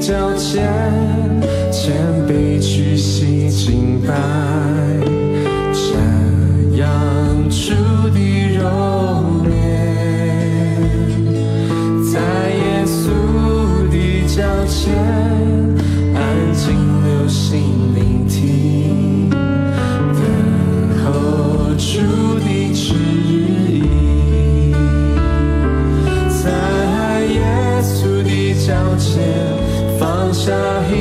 脚前，谦卑屈膝敬拜，瞻仰主的容颜，在耶稣的脚前，安静留心聆听，等候主的旨意，在耶稣的脚前放下一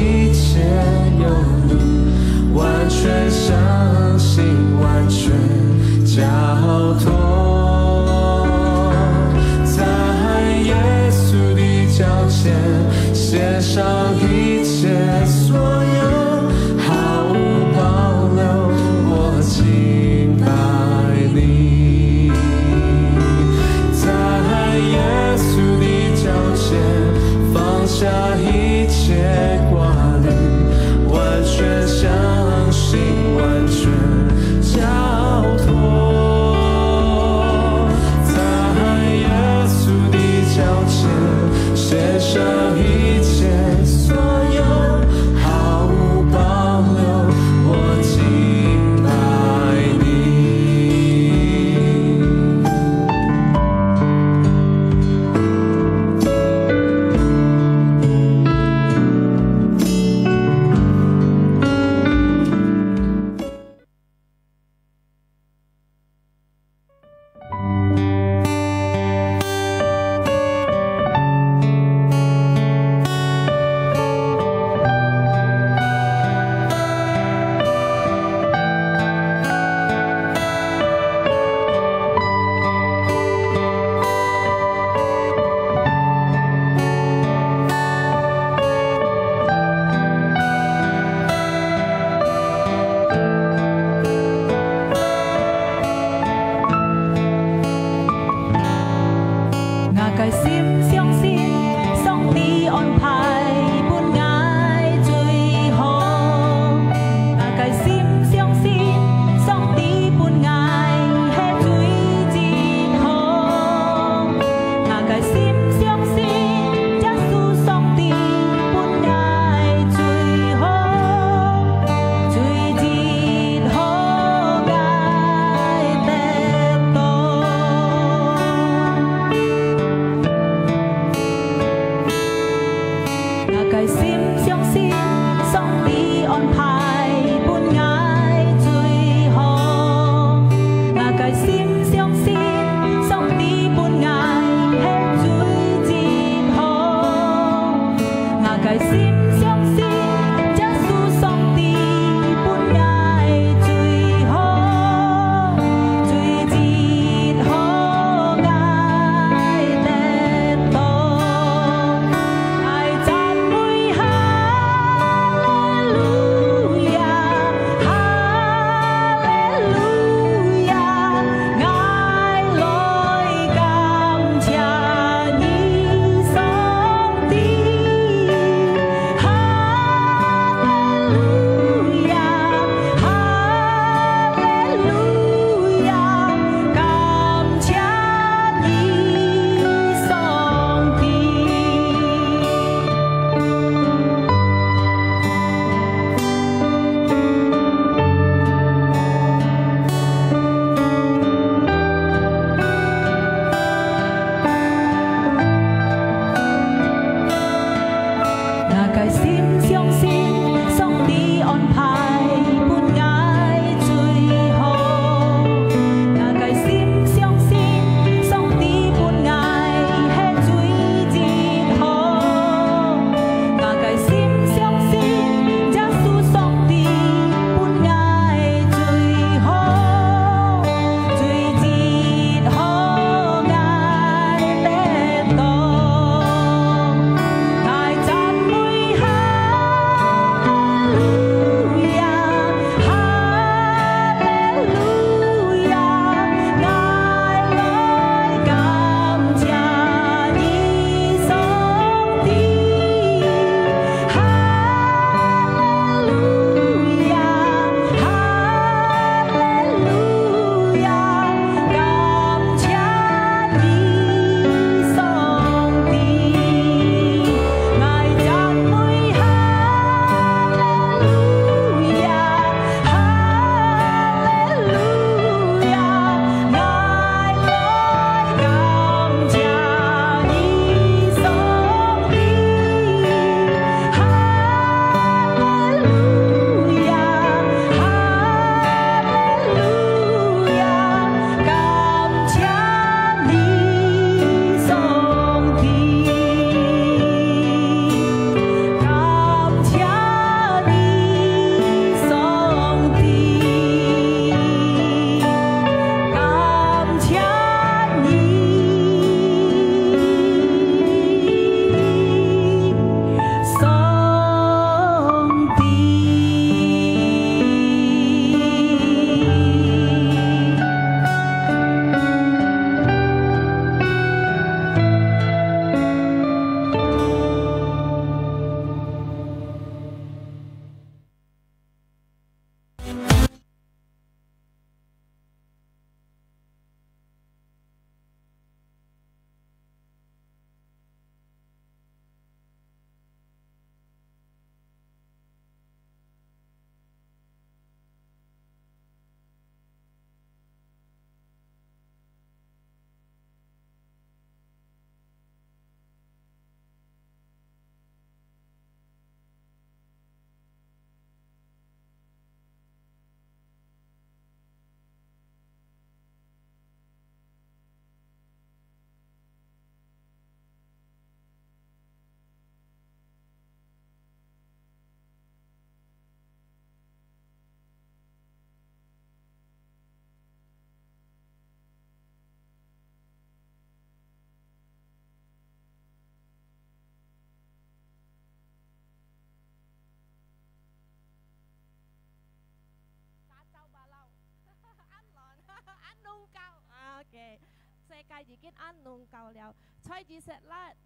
界已經安弄夠了，吹以色列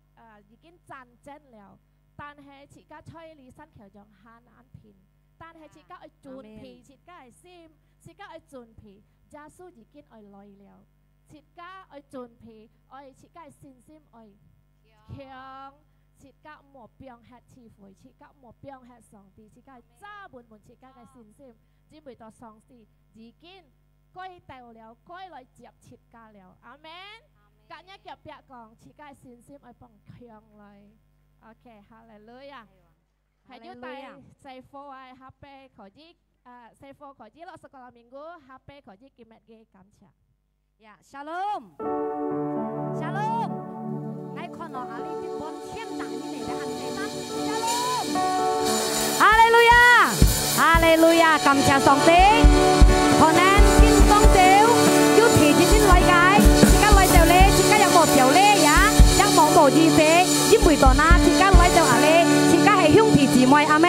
已經戰爭了，但係自家吹你身橋像下眼片，但係自家去轉皮，自家係先，自家去轉皮，耶穌已經去來了，自家去轉皮，我自家係信心去強。切格莫變吃智慧，切格莫變吃上帝，切格係揸滿滿切格嘅信心，只為到上帝已經歸到了，歸來接切格了，阿們。今日嘅別講，切格嘅信心係幫強來 ，OK， 哈利路亞。係要帶細貨啊，下邊可以細貨可以落十個名股，下邊可以見乜嘅感謝。呀 ，Shalom，Shalom。I看到阿里邊幫天大你嚟嘅行禮啦，哈利路亞，哈利路亞，感謝上帝，可能見上帝要提前先來解，而家來就咧，而家有冇條咧呀？有冇意思？因為到那，而家來就阿里，而家係兄弟姊妹，阿們，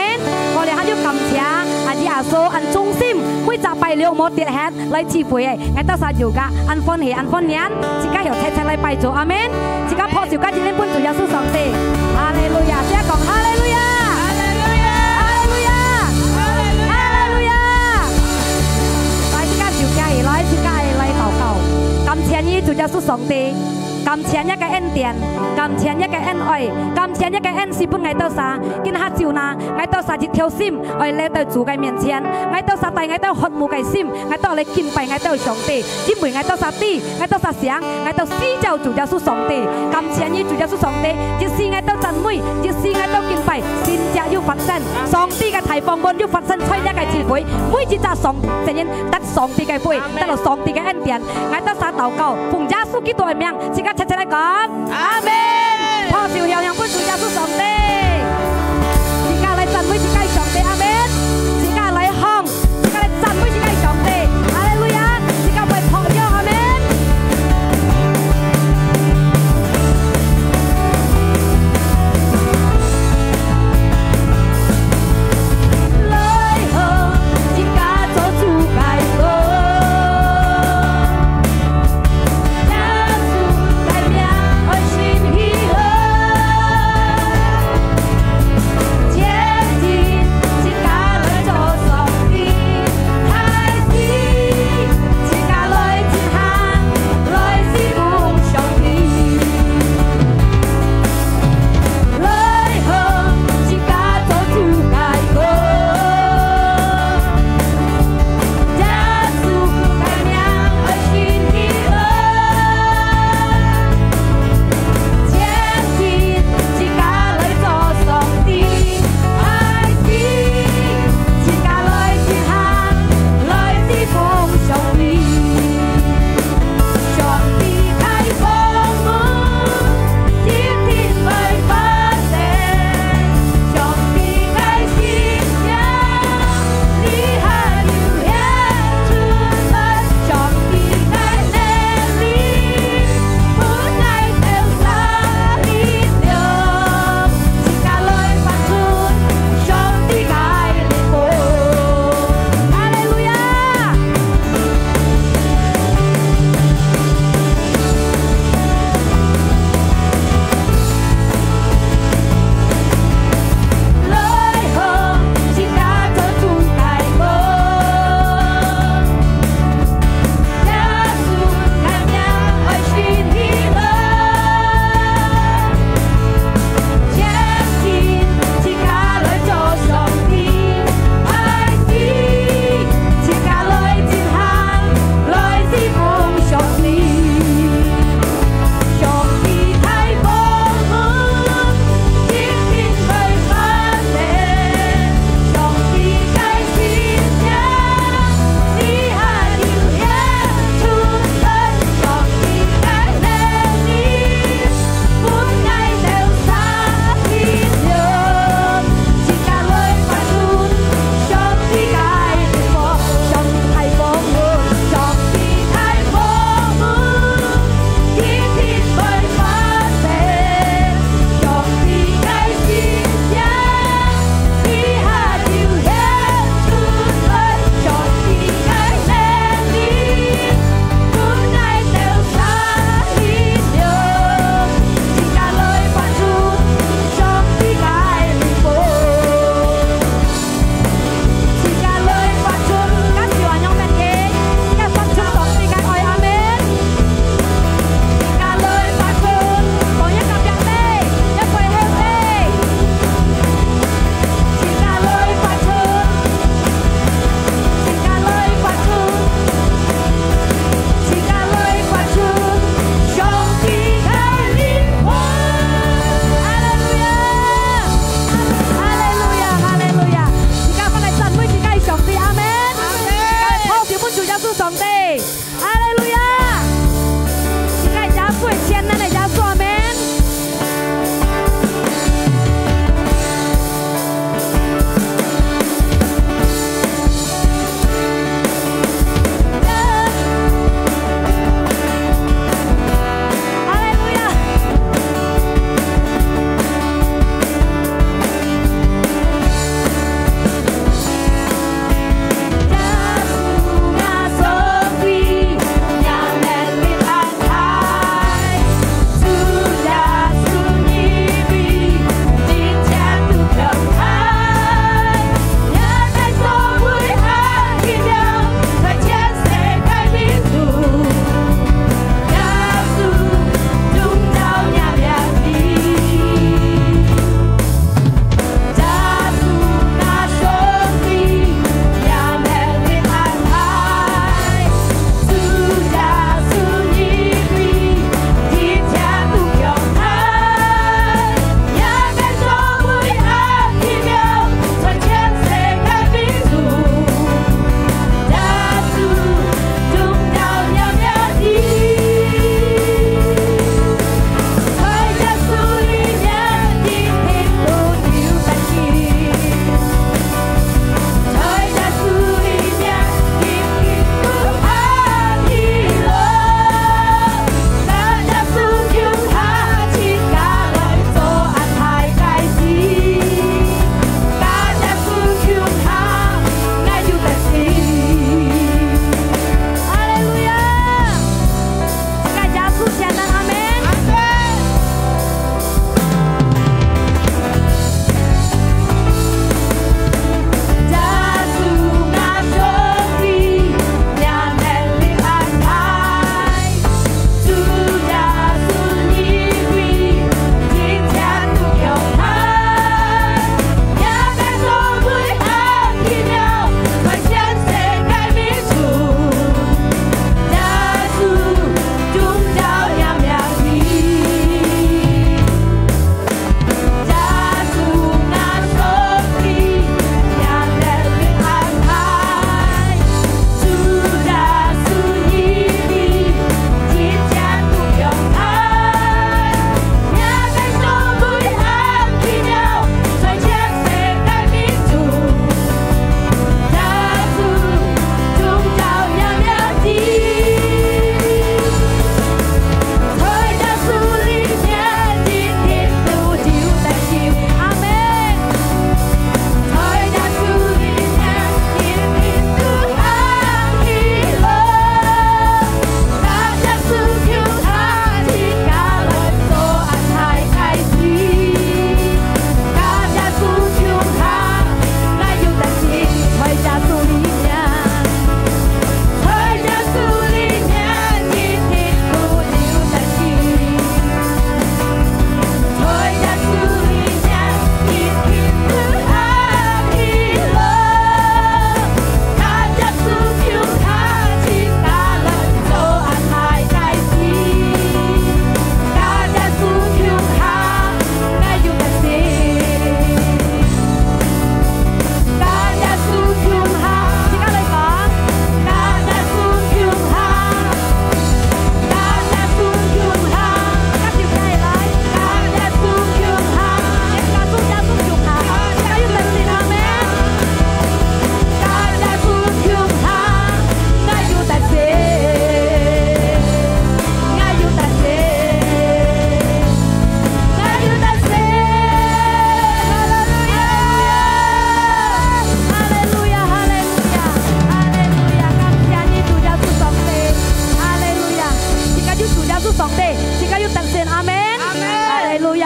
我哋喺度感謝阿啲阿叔按忠心，每集拜了冇跌hết來智慧嘅，我得晒有噶，按歡喜按歡迎，而家又齊齊來拜做，阿們。而家破兆家今天搬做耶穌上帝，哈利路亞！即係講哈利路亞，哈利路亞，哈利路亞，哈利路亞！來，而家召家嚟，而家嚟禱告，感謝你做耶穌上帝。感謝一個恩典，感謝一個恩愛，感謝一個恩是本愛到啥，見下照那，愛到啥一條心，愛嚟到主嘅面前，愛到啥大，愛到渴慕嘅心，愛到嚟敬拜，愛到上帝，因為愛到啥地，愛到啥想，愛到四周主耶穌上帝，感謝你主耶穌上帝，就是愛到讚美，就是愛到敬拜，先至要發生，上帝嘅提放本要發生吹一個智慧，每一隻上承認得上帝嘅杯，得到上帝嘅恩典，愛到啥禱告，奉耶穌基督嘅名，自家。齊齊嚟講，阿們，破兆向本主耶穌上帝，自家嚟讚美自家上帝，阿們，自家嚟向，自家嚟讚美自家上帝，哈利路亞，自家為破耀，阿們。來後，自家做主改過。I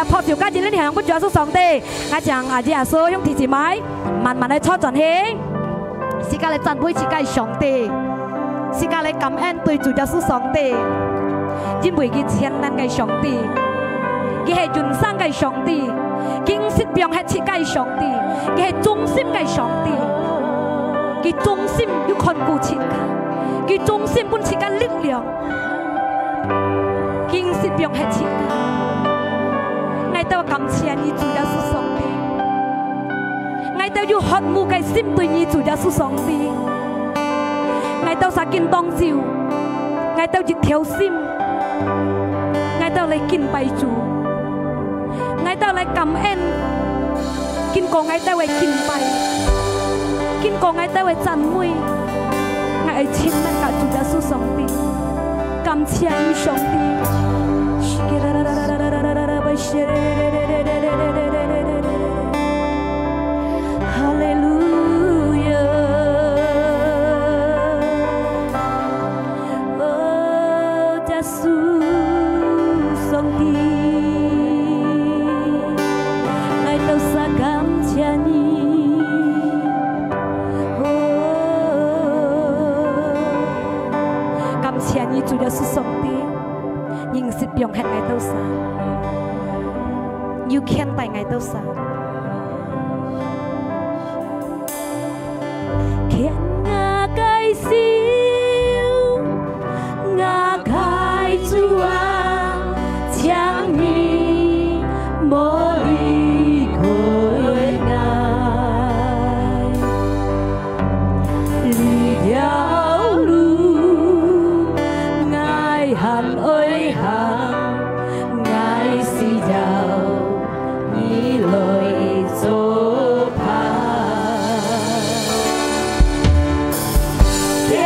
呀，破照家姐呢向不主耶穌上帝，我將阿姐耶穌用提示咪，慢慢嚟初轉起，時間嚟讚美自己上帝，時間嚟感恩對主耶穌上帝，因為佢千能嘅上帝，佢係永生嘅上帝，佢是變係設計上帝，佢係忠心嘅上帝，佢忠心要看顧設計，佢忠心本設計力量，佢是變係設計。我哋感謝你主耶穌上帝，我哋要渴慕嘅心對你主耶穌上帝，我哋實見當照，我哋一條心，我哋嚟敬拜主，我哋嚟感恩，經過我哋為敬拜，經過我哋為讚美，我哋親近主耶穌上帝，感謝你上帝。Hallelujah, oh Yesus上帝，愛到啥感謝你，感謝你主耶穌上帝。認識變係愛到啥，要看待愛到啥，看我介紹，我開主啊，將你無離開愛，離條路愛恨愛恨。天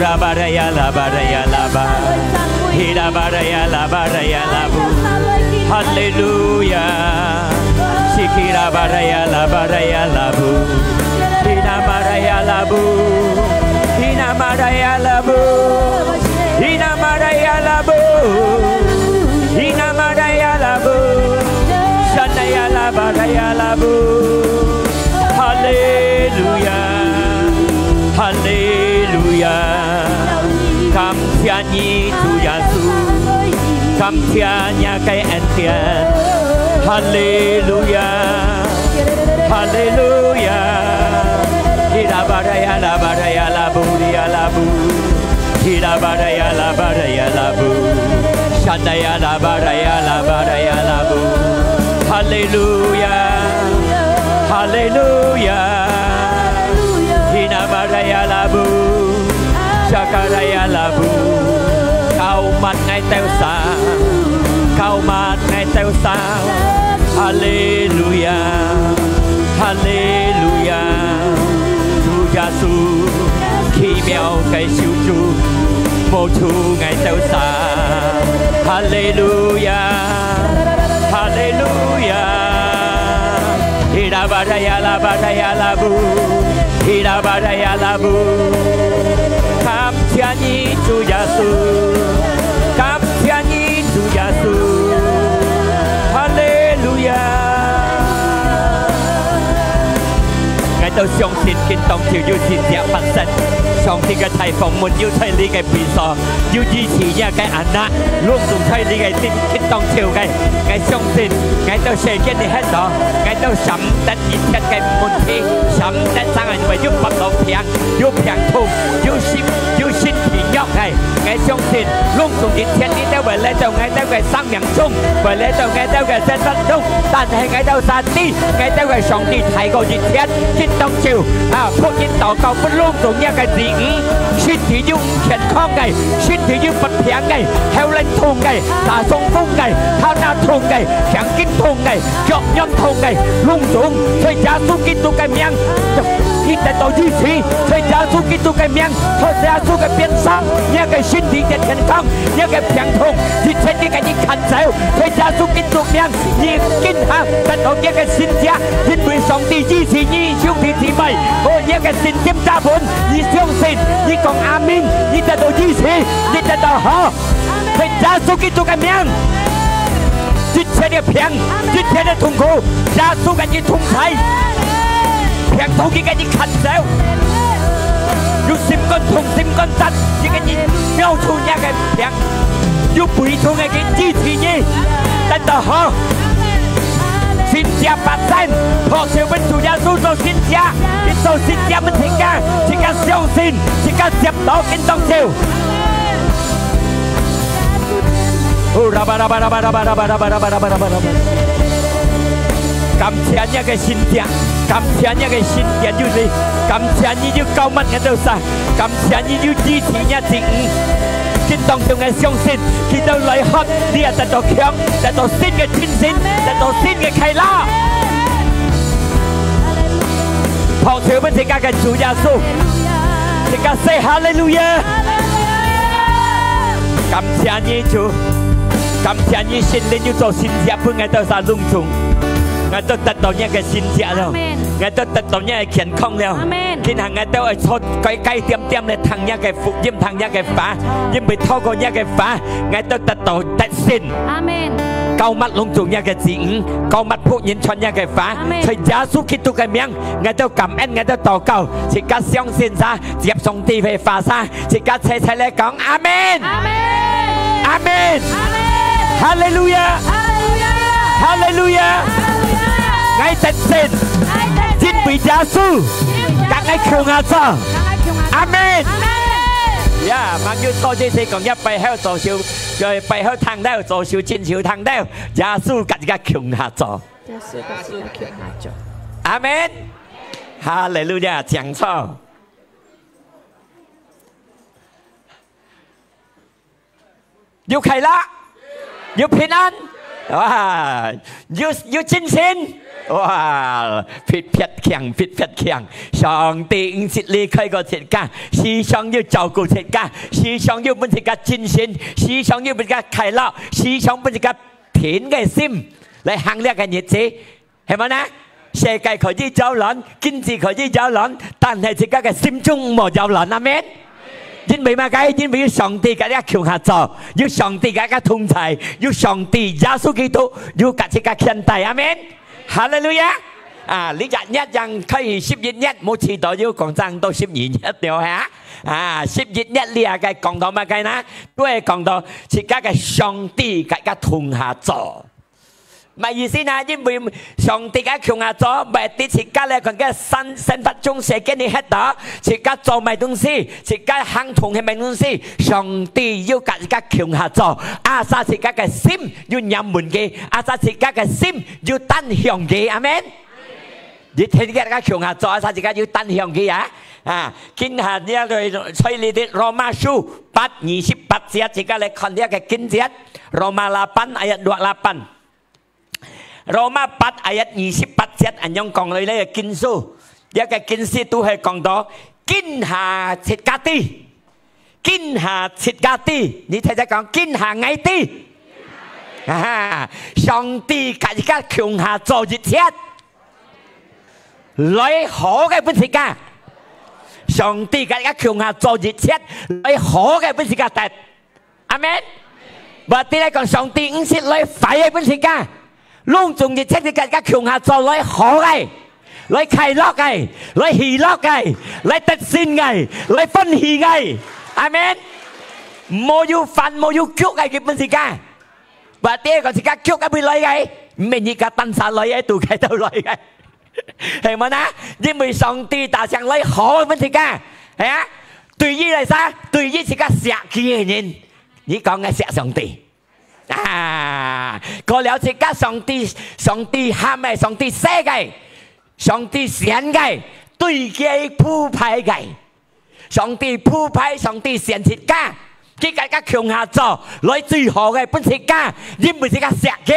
Ura baraya la baraya la ba. Hira baraya la baraya la bu. Hallelujah. Shikira baraya la bu. Hina baraya la bu. Hina baraya la bu. Hina baraya la bu. Hina baraya la bu. Shanaya la baraya la bu. Hallelujah. Hallelujah. Cảm ơn Chúa Giêsu. Cảm ơn nhà cái anh tiền. Hallelujah. Hallelujah. Hira baraya la baraya la bu ya la bu. Hira baraya la bu. Shandaya la baraya la bu. Hallelujah. Hallelujah. Hina baraya la bu. Shakaraya la bu. Cao mặt ngay teo xa. Cao mặt ngay teo xa. Hallelujah. Hallelujah. Chúa Giêsu kỳ妙嘅小主無處ngay teo xa. Hallelujah. Hallelujah. Hira baraya la bu. Hira baraya la bu. Cảm ơn Chúa Giêsu. Cảm ơn Chúa Giêsu. Hallelujah. Ngài tôi相信見當朝要善者發生，上帝嘅提防門要睇你嘅變數，要支持一嘅人啦，攞住睇你嘅見當朝嘅，ngài相信ngài tôi sẽ kiến đi hết đó, ngài tôi sắm đất nhiệt chất cái môn thi, sắm đất sang anh phải giúp bắt đầu phiền thùng, giúp xin thì nhóc này, ngài相信攞住nhiệt chất đi theo về lẽ đầu ngài theo về sang miệng chung, về lẽ đầu ngài theo về sẽ rất đúng,但係ngài theo散啲，ngài theo về上帝睇過熱chất，見當朝啊，福音禱告不攞住一個字語，身體要健康嘅，身體要不平嘅，後嚟痛嘅，打中風嘅，他那痛嘅。強筋痛嘅，腳陰痛嘅，窿腫，所以耶穌基督嘅名，一直到如此，所以耶穌基督嘅名，所以耶穌嘅變生，一個身體嘅健康，一個平痛，一切啲嘅你看走，所以耶穌基督名，你今下得到一個新家，因為上帝支持你兄弟姊妹，我一個信心大本，你相信，你講阿們，你得到支持，你得到好，所以耶穌基督嘅名。一切的平，一切的痛苦，耶穌嘅你同在，平痛嘅你看走，要心肝痛、心肝疾，嘅你描出一個平，要背痛嘅支持你，得到好，新家發生，學小本主耶穌做新家，你做新家唔停㗎，只家相信，只家接到見當朝。感謝一個新家，感謝一個新家就是感謝你要救乜嘅都晒，感謝你要支持一字五，見當中嘅相信，見到來學，你係得到強，得到新嘅天線，得到新嘅啟拉。學潮不自家嘅主耶穌，自家 say hallelujah， 感謝你主。感謝你心靈要做新家，不愛到啥隆重，愛到得到一個新家了，愛到得到一個健康了，今日愛到愛出改點點嚟聽一個福音，聽一個法，因為透過一個法，愛到得到得勝。阿門。高乜隆重一個字語，高乜福音傳一個法，在耶穌基督嘅名，愛到感恩，愛到禱告，自家相信啥，接上帝嘅法啥，自家齊齊嚟講阿門。阿門。阿門。Hallelujah! Hallelujah! Ngài tận xin, xin bị Giê Xu, các ngài khiêu ngã cho. Amen. Yeah, mặc dù tôi chỉ thấy còn nhất bài hát tổ siêu, rồi bài hát thằng đeo tổ siêu chín siêu thằng đeo, Giê Xu các ngài khiêu ngã cho. Amen. Hallelujah, chẳng sao. Yêu khai lá. 要平安，哇！要真心， ว้าวผิดเพี้ยนเขียงผิดเพี้ยนเขียง上帝唔是離開個世界時常要照顧世界時常要俾世界戰勝時常要俾世界快樂時常俾世界甜嘅心嚟行呢個日子係咪呢世界可以走亂經濟可以走亂但係自己嘅心中冇走亂阿們因為乜解？因為要上帝嘅一個強下座，要上帝嘅一個同在，要上帝耶穌基督要嘅一個獻祭，阿們。哈利路亞！呢日一樣可以11日冇遲到要講爭到12日了嚇。11日呢個講到乜解呢？都係講到自己嘅上帝嘅一個同下座。咪意思呢？因為上帝嘅強下座，咪啲自己咧佢嘅生活中寫緊你喺度，自己做咪東西，自己行同係咪東西，上帝要自己強下座，阿薩自己嘅心要入門嘅，阿薩自己嘅心要單向嘅，阿們。你睇呢個強下座，阿薩自己要單向嘅今下呢一類所以你啲羅馬書8:28節，自己嚟看呢一個經節，羅馬8 ayat 28。Roma 8 ayat 28節，人用講嚟呢個經書，一個經書都係講到見下切家啲，見下切家啲，你睇睇講見下矮啲，上帝家家強下做熱切，來好嘅本事家，上帝家家強下做熱切，來好嘅本事家得，阿們。或者嚟講上帝唔係來壞嘅本事家。隆重熱切嘅家強下做來好嘅，來快樂嘅，來喜樂嘅，來得勝嘅，來歡喜嘅，阿們。冇要煩冇要腳嘅基本時間，或者個時間腳嘅會來嘅，唔係而家登山來嘅，杜啟都來嘅，係咪啊？因為上帝打上來好嘅本時間，係啊。對於嚟講，對於自己錫佢嘅人，你講嘅錫上帝。過了自己上帝喊嘅，上帝寫嘅，上帝選嘅，對佢鋪排嘅，上帝鋪排，上帝選自己，佢家強下座，來最好嘅本自己，因為自己錫佢，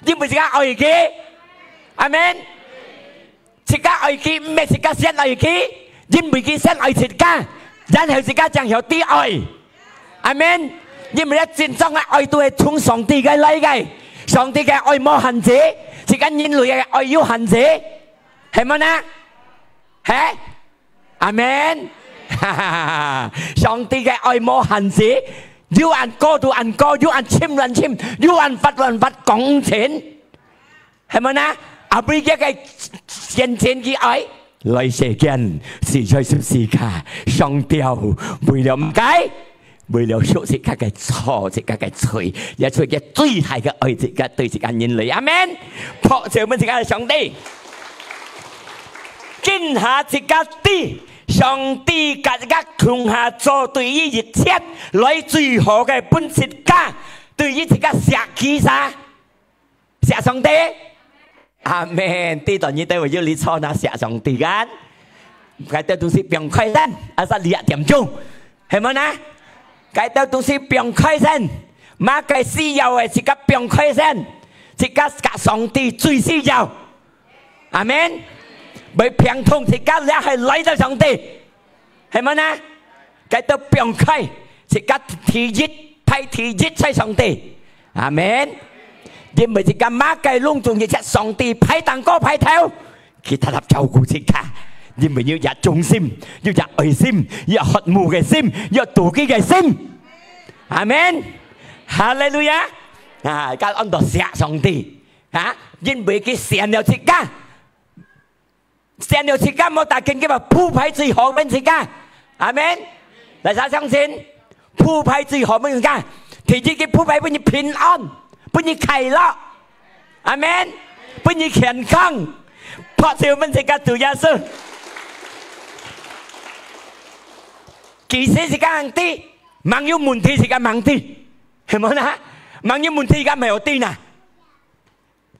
因為自己愛佢，阿們。自己愛佢唔係自己先愛佢，因為佢先愛自己，然後自己將有啲愛，阿們。因為咧戰爭嘅愛都係從上帝嘅嚟嘅，上帝嘅愛冇限制，自己人類嘅愛有限制，係咪呢？係，阿們。上帝嘅愛冇限制，要按歌就按歌，要按簽就按簽，要按法就按法講錢，係咪呢？阿邊嘅現前嘅愛來世間是在十字架上吊，為了唔解。為了贖自己嘅錯，自己嘅罪，也出嘅最大嘅愛自己對自己人類，阿們。撲上本自己嘅上帝，見下自己啲上帝家自己強下做對於一切來最好嘅本自己，對於自己錫佢啥，錫上帝，阿們。啲當然都會要你錯那錫上帝嘅，佢哋都是變開心，阿實2點鐘，係咪呢？佢哋都是變開心，馬嘅需要嘅自己變開心，自己嘅上帝最需要，阿們。為平通自己咧係來到上帝，係咪呢？佢哋變開，自己提熱派提熱在上帝，阿們。因為自己馬嘅隆重熱切，上帝派蛋糕派頭，佢哋照顧自己。因為要有忠心，要有愛心，要有渴慕嘅心，要有妒忌嘅心，阿們。哈利路亞！而家按到錫上帝，因為佢選了自己，選了自己冇大見佢話鋪排最好嘅自己，阿們。嚟晒相信，鋪排最好嘅自己，提自己鋪排俾你平安，俾你快樂，阿們，俾你健康，撲上本自己做耶穌。其實是咁啲，萬有問題是咁問題，係咪啊？萬有問題而家唔係有啲嗱，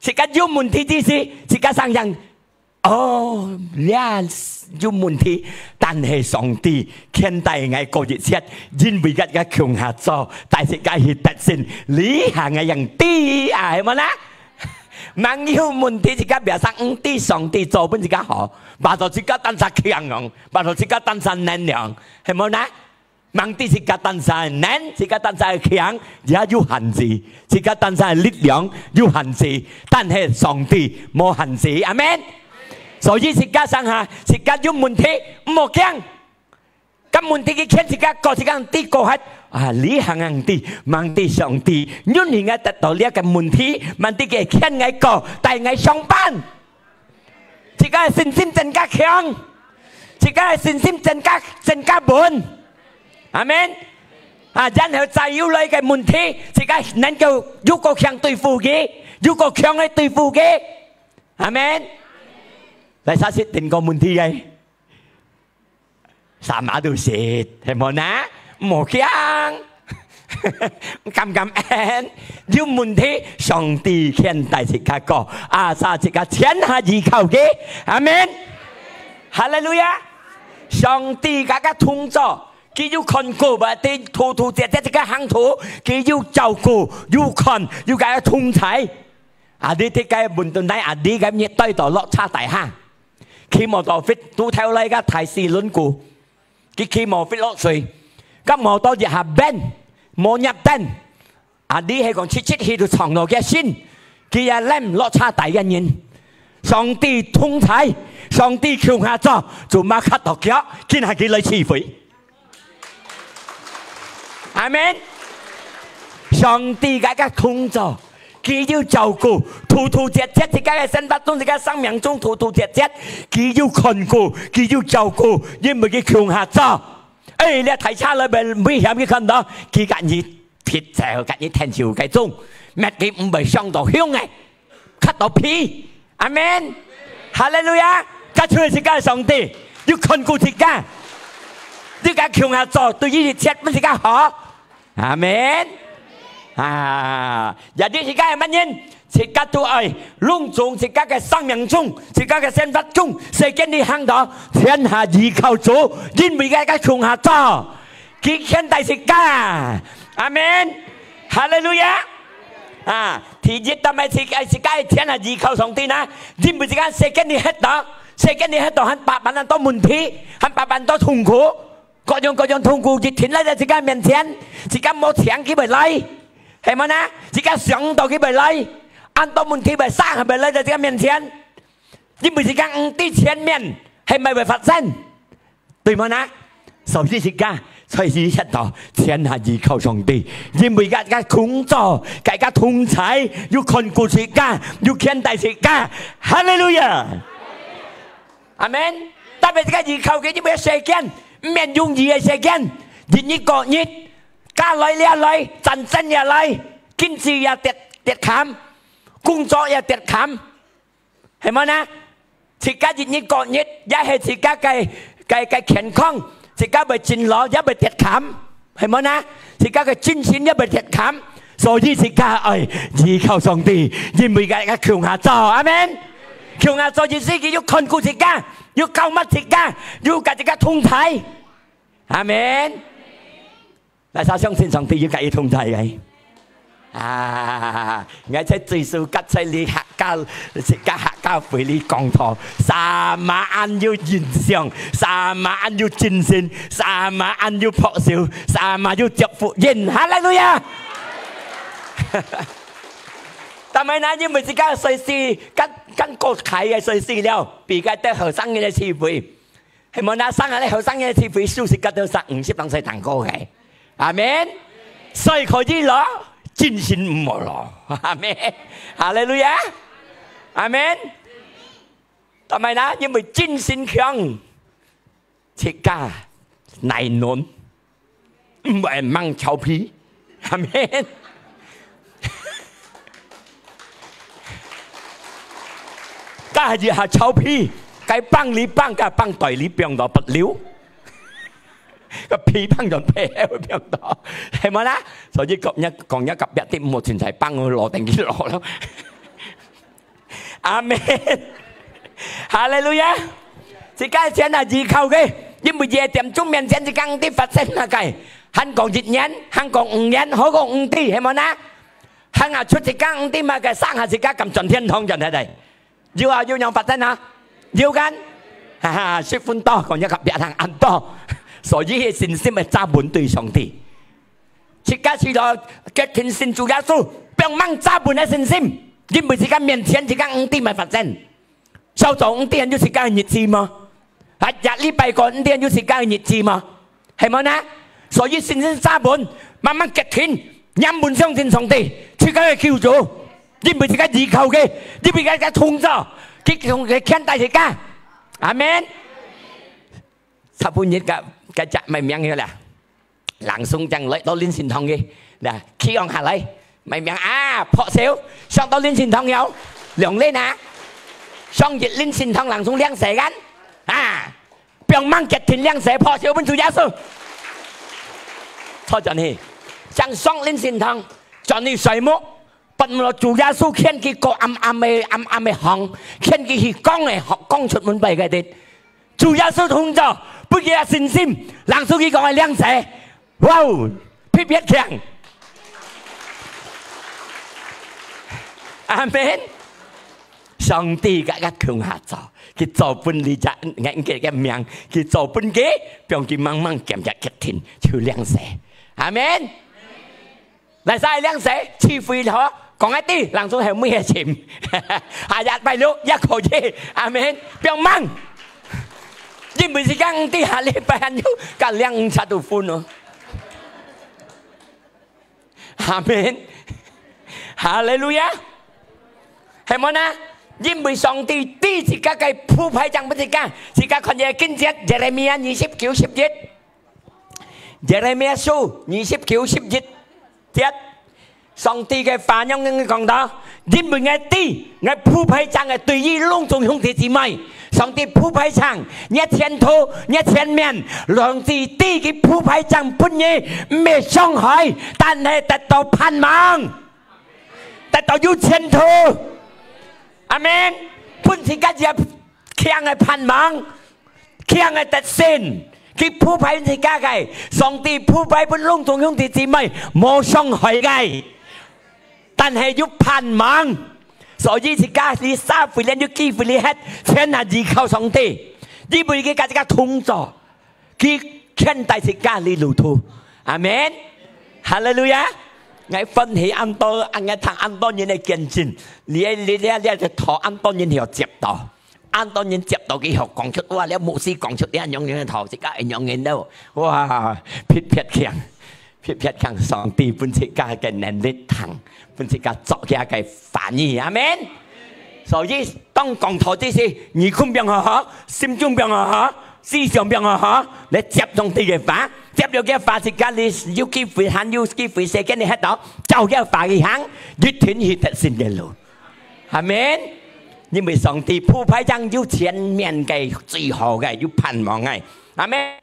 是咁有問題之時，是咁上人，哦，呀有問題，但係上帝天大愛過熱切，因為一個強下座，但是佢係特性，你行嘅人啲啊，係咪啊？ mang yêu muốn thì cái biểu sáng đi song đi做本自己好，把到自己當晒強人，把到自己當晒能量，係冇呢？mang đi自己當晒能，自己當晒強，也有限制，自己當晒力量有限制，但係上帝冇限制，阿們。所以自己上下，自己有問題冇驚。咁問題嘅傾自己個自己啲個係啊，你行行啲，問題上帝，因為我得到呢一個問題，問題嘅傾我個，但係我上班，自己嘅信心增加強，自己嘅信心增加本，阿們啊，然後再有嚟嘅問題，自己能夠有個強對付嘅，有個強嚟對付嘅，阿們，嚟啥事定個問題嘅？sama tu sit, hemona, mokiang, cam yêu muốn thế, song ti khen đại sự cả có, sa sự cả thiên hạ gì khẩu kế, amen, hallelujah, song ti cả thung cho, khi yêu con cô và ti thu tiệt cái hàng thủ, khi yêu giàu cô, yêu con, yêu cái thung thái, đi thì cái buồn tuần này, đi cái nhiệt tay tỏ lọt cha tại hang, khi mà tỏ fit tu theo lấy cái thái sĩ luân cụ. Khi mà phải lót rồi, các mò to giờ hà bên, mò nhập tên, đi hay còn chít khi được chọn nó cái xin, khi làm lót cha tại cái nhìn, song ti thông thái, song ti kêu hạ cho, dù mà khát đọc kia, khi nào cái lời chi phí, amen, song ti cái thông cho. Khi yêu giàu cô, thu chết thì cái sinh vật trong cái sinh命中thu chết, khi yêu con cô, khi yêu giàu cô, nhưng mà cái cường hạ cho, ấy là thấy cha lại bị nguy hiểm cái con đó, khi cả nhị thịt dẻo, cả nhị thành chiều cái chung, mẹ cái không bị sang đầu hiếu này, khát đầu phi, amen, hallelujah, các chúa thì cái song ti, yêu con cô thì cái cường hạ cho, tôi ý chết mới thì cái họ, amen. Jadi jika emanyin, jika tu ai lung chung, jika cái sinh命chung, jika cái sinh vật chung, sekian di hang đó, thiên hạ gì khẩu chủ,因為cái chung hạ cho, khi hiện tại jika, amen, hallelujah, thì giết ta mai jika thiên hạ gì khẩu song tin na,因為jika sekian di hết đó, sekian di hết đó, hắn bà bạn đó muốn thi, hắn bà bạn đó痛苦,各種痛苦，熱天來在jika面前，jika冇錢佢咪來。係咪呢？自己想到佢咪嚟，按到問題咪生係咪嚟在自己面前？因為自己啲前面係咪會發生？對嗎呢？所以自己才是一道天下依靠上帝，因為大家工作，大家同齊要看顧自己，要看待自己。哈利路亞，阿門。特別自己依靠嘅啲咩事件，唔係容易嘅事件，日過日。家裏呢一類，戰爭也嚟，經濟也跌冚，工作也跌冚，係咪呢？自己日過日，也係自己嘅健康，自己被戰攞也被跌冚，係咪呢？自己嘅精神也被跌冚，所以自己愛依靠上帝，因為嘅強下做，阿們。強下做意思佢要看顧自己，要救乜自己，要自己通體，阿們。但係相信上帝要計通濟嘅，我在最少吉在你客家會你講堂，3萬要現象，3萬要戰線，3萬要撲笑，3萬要接福音，哈利路亞！但係呢，因為自己嘅隨時跟國啟嘅隨時了，比較得後生嘅詞彙，係咪嗱？生下啲後生嘅詞彙，少時吉到50當世蛋糕嘅。阿們，所以佢啲攞真心唔好攞，阿們，哈利路亞，阿們，同埋啦，因為真心強，切家耐暖，唔係掹臭皮，阿們，家係下臭皮，該幫你幫嘅幫對你幫到不了。個皮幫人皮會變多，係咪啦？所以講一及一啲冇全齊幫我攞定幾攞咯。阿門，哈利路亞！自己錢係依靠嘅，因為夜店中面前就講啲發生啦計，韓國1年，韓國5年，好過5啲，係咪啦？行下出自家5啲嘛嘅生下自家咁進天堂人喺度，要啊要讓發生啊，要緊，哈哈，說歡多講一個別行暗多，所以信心係揸滿對上帝。自家是咗腳前信主耶穌，別掹揸滿嘅信心，因為自家面前自家5啲咪發生，收咗5啲人要自家嘅日子嘛，啊日禮拜過5啲人要自家嘅日子嘛，係咪呢？所以信心揸滿，慢慢腳前引滿相信上帝。自家嘅叫做，因為自家依靠嘅，因為自家通咗，佢同佢牽帶自家，阿門。十半日嘅隻咪名嘅啦，朗誦正嚟到練善堂嘅，嗱，企昂下嚟，咪名啊，破少，上到練善堂有兩年啊，上日練善堂朗誦兩世間，啊，병mang結天兩世破少本主耶穌，錯咗你，將上練善堂。在你水木，不落主耶穌牽佢個暗嘅行，牽佢去講嘅學講出門閉嘅啲，主耶穌同咗，不記得信心，朗誦佢講係兩世，哇，撇撇強，阿門。上帝嘅強下做，佢做本你隻眼嘅命，佢做本嘅，讓佢慢慢漸日結天，就兩世，阿門。嚟晒兩世，似乎咗講一啲，朗誦係咩錢？下日拜六一個月，阿門，別忙。因為時間啲下禮拜要隔兩七度寬咯，阿門，哈利路亞，係咪呢？因為上帝對自家嘅鋪排將不自家，自家看嘢經節，耶利米亞29、11，耶利米亞書29、11。上帝嘅話音講到，因為我啲我鋪排上嘅對於隆重兄弟姊妹，上帝鋪排上一前途一前面，上帝啲嘅鋪排上本嘢唔係傷害，但係得到盼望，得到有前途，阿門。本自家就強嘅盼望，強嘅特性。佢鋪排自家嘅，上帝鋪排本隆重兄弟姊妹冇傷害嘅，但係要盼望，所以自家你三回連要幾回你hết，全係依靠上帝，因為佢家自家通咗，佢牽帶自家你路途，阿門，哈利路亞，我分享安多，我聽安多人嘅見證，你就托安多人要接到。安當然接到佢學講出，哇！你牧師講出啲樣樣嘅頭，自家係樣樣都，哇！撇撇強，上帝本自家嘅能力強，本自家作嘅嘅反應，阿門。所以當講頭之時，耳孔變好，心中變好，思想變好，你接上帝嘅話，接咗嘅話，自家你要機會行，要機會寫緊你喺度，就嘅話去行，越斷越得勝嘅路，阿門。因為上帝鋪排上要前面嘅最好嘅，要盼望嘅，係咪？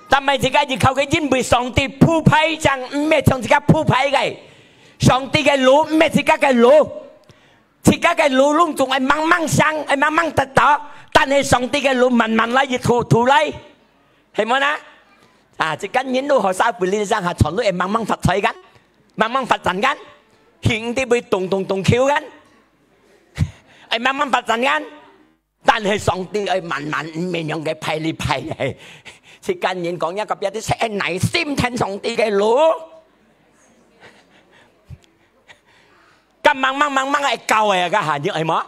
但係自家要靠佢，因為上帝鋪排上唔係從自家鋪排嘅，上帝嘅路唔係自家嘅路，自家嘅路窿仲係慢慢上，係慢慢得到，但係上帝嘅路慢慢嚟，越途嚟，係咪啦？啊，自家人都學曬背呢啲上下傳都係慢慢發財緊，慢慢發展緊，顯啲會動橋緊。係慢慢發展緊，但係上帝係慢慢唔係樣嘅派嚟派嚟。是近年講一個別啲係耐心聽上帝嘅路，咁慢慢係教嘅㗎嚇，係冇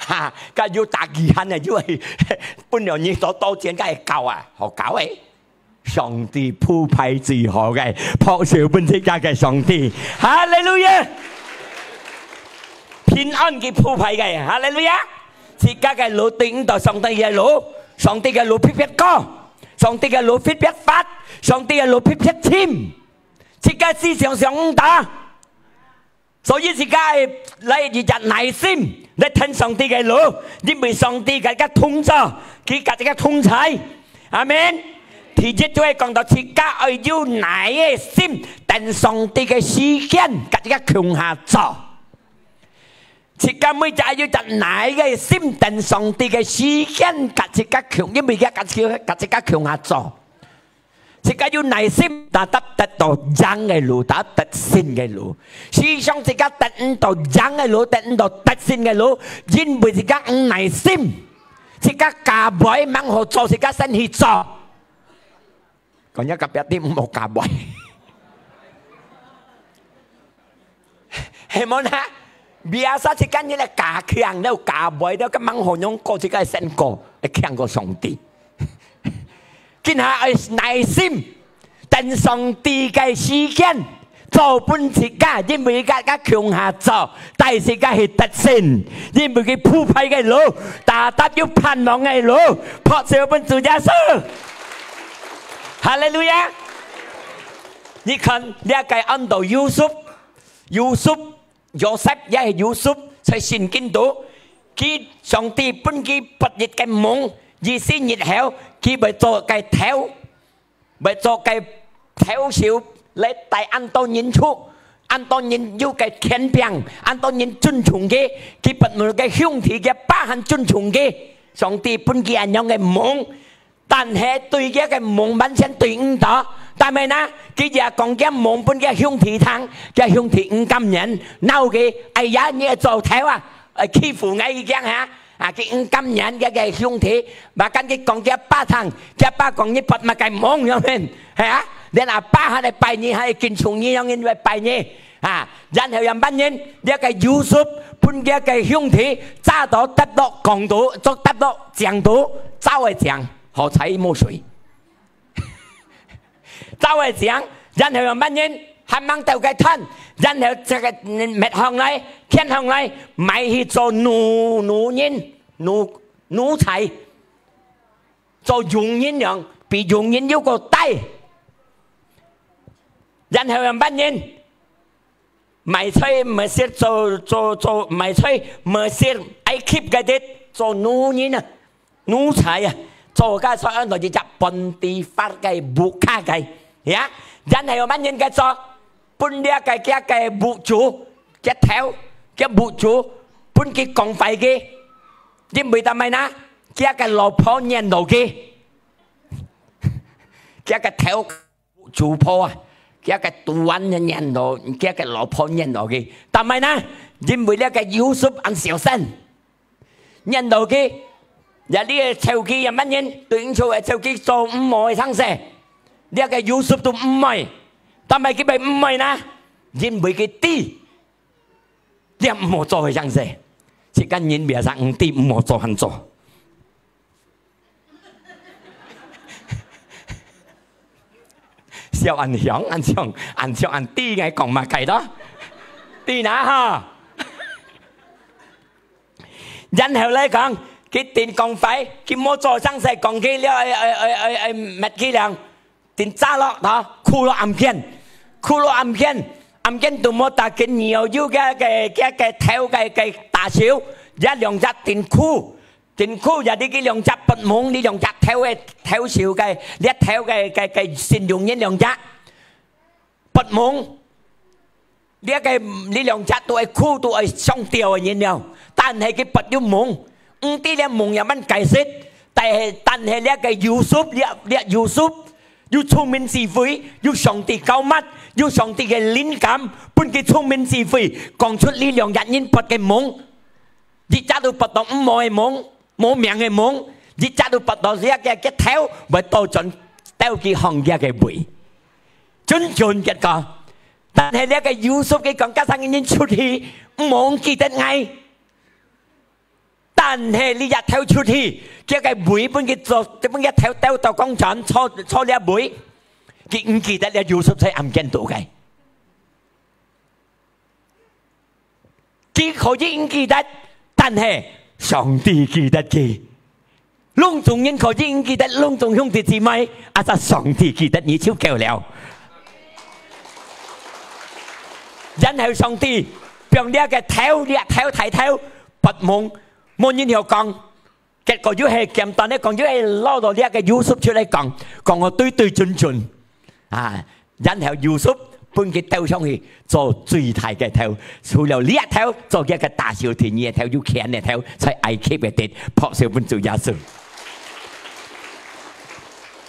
嚇，咁要大技巧啊，因為本來你所多錢梗係教啊，學教嘅。上帝鋪排最好嘅，破少本自家嘅上帝，哈利路亞。平安嘅鋪排嘅，哈利路亞！自家嘅路頂到上帝嘅路，上帝嘅路撇撇高，上帝嘅路撇撇發，上帝嘅路撇撇簽，自家思想上打，所以自家嚟日耐心嚟聽上帝嘅路，因為上帝嘅家通咗，佢嘅家通齊，阿門。第一就係講到自家要耐心等上帝嘅時間，嘅家強下做。自家每日要等耐嘅心等上帝嘅時間，自家強，因為自家強下做。自家要耐心，但得到人嘅路，但得sin嘅路。思想自家得唔到人嘅路，得唔到得sin嘅路，因為自家唔耐心，自家假擺猛好做，自家先去做。講一個別啲唔好假擺，係冇啦。biasa自家你嚟假強，你假擺，你咁猛好用過自家先過，係強過上帝。見下係耐心，等上帝嘅時間做本自家，因為家強下做，但係自家係得勝，因為佢鋪排嘅路，大得要盼望嘅路，撲上本主耶穌，哈利路亞！你看你係按照Yusuf，也係Yusuf，在聖經度，佢上帝本佢不熱嘅夢。意思熱口，佢咪做嘅頭，咪做嘅頭小，你帶安當演出，安當演要嘅天平，安當演尊重嘅，佢不能嘅兄弟嘅巴漢尊重嘅，上帝本佢係樣嘅夢，但係對嘅夢本身對唔到，但係呢，佢就講嘅夢本嘅兄弟聽，嘅兄弟唔感人，鬧嘅，哎呀，你做頭啊，欺負我已經嚇。cái cảm nhận cái兄弟mà cái con cái ba thằng cái ba con như bật mà cái mông như thế hả nên là ba hai bài như hai kinh sùng như nhau như bài như dân hiểu làm ban nhân cái Yusuf pun cái兄弟揸到得到講到做得到講到周圍講好彩冇水周圍講dân hiểu làm ban nhân hắn mang theo cái thân dân hiểu cho cái mệt hồng này thiên hồng này mày thì cho nụ nhân nụ chạy cho dùng nhân rằng bị dùng nhân yêu cầu tay dân hiểu làm ban nhân mày chơi mà sẽ cho mày chơi mà sẽ ai keep cái đấy cho nụ nhân à nụ chạy à cho cái sao anh nói chỉ chặt bần tì phát cái buộc ca cái ya dân hiểu ban nhân cái cho bún đĩa cái bụ chủ cái theo cái bụ chủ bún cái còn phải cái nhưng bị ta mày na cái lò phô nhện đầu cái theo chủ phô à cái tuan nhện đầu cái lò phô nhện đầu kia ta mày na nhưng bị cái Yusuf ăn xỉu sen nhện đầu kia giờ đi theo kia làm nhân tuyển số theo kia số mọi tháng xe đi cái Yusuf tụi mọi ta mày cái bệnh mày na nhìn bởi cái tí đem một trò răng rề chỉ cần nhìn bìa rằng tí một trò hẳn trò sao ăn hióng ăn tí ngay còn mà cái đó tí ná ha dân hiểu lấy con cái tiền còn phải cái một trò răng rề còn cái mệt kia rằng tiền trả lọ đó khu lọ âm kiên tụi mô ta kinh nhiều như cái theo cái tà xíu giá lượng chặt tiền khu và đi cái lượng chặt bật muốn đi lượng chặt theo xíu cái liệt theo cái xin dùng những lượng chặt bật muốn đi cái lượng chặt tụi khu tụi xong tiêu như nhau tan hay cái bật yung muốn tí là muốn nhà mình cải xích tại tan hay là cái Yusuf yêu thông minh gì với yêu sòng tì cao mắt yêu sòng tì cái linh cảm bún cái thông minh gì với còn chút lý lượng nhận nhìn bật cái mông chỉ cha được bật đó mồi mông miệng cái mông chỉ cha được bật đó cái theo bởi tôi chọn theo cái hòn ra cái bụi chun cái co但係呢個 Yusuf 嘅講家生已出去冇記得ngay但係呢日跳出去即係每本嘅做點樣一跳掉到工廠錯呢一每佢唔記得呢 Yusuf 喺暗間度嘅佢可以唔記得但係上帝記得佢隆重人可以唔記得隆重兄弟姊妹阿就上帝記得你超夠了因係上帝讓呢一個跳睇跳不夢冇人要講結果要係簡單咧講要係攞到呢一個 Yusuf 出嚟講我對準啊然後 Yusuf 搬佢跳上去做最大嘅跳除了呢一跳做一個大小田嘅跳要強嘅跳在埃及嘅地撲上搬做耶穌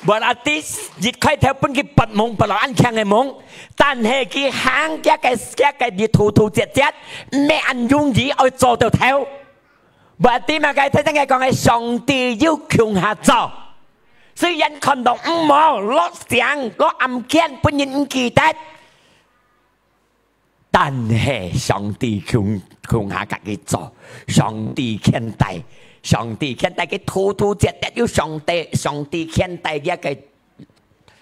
berarti jika theo pun cái bật mông bật ăn khen ngày mông但係佢行嘅啲土隻咩人用意去做到頭berarti mà cái thấy cái講係上帝要強下做雖然看到冇落聲落暗間不認記得但係上帝強下自己做上帝看待cái土隻要上帝看待嘅個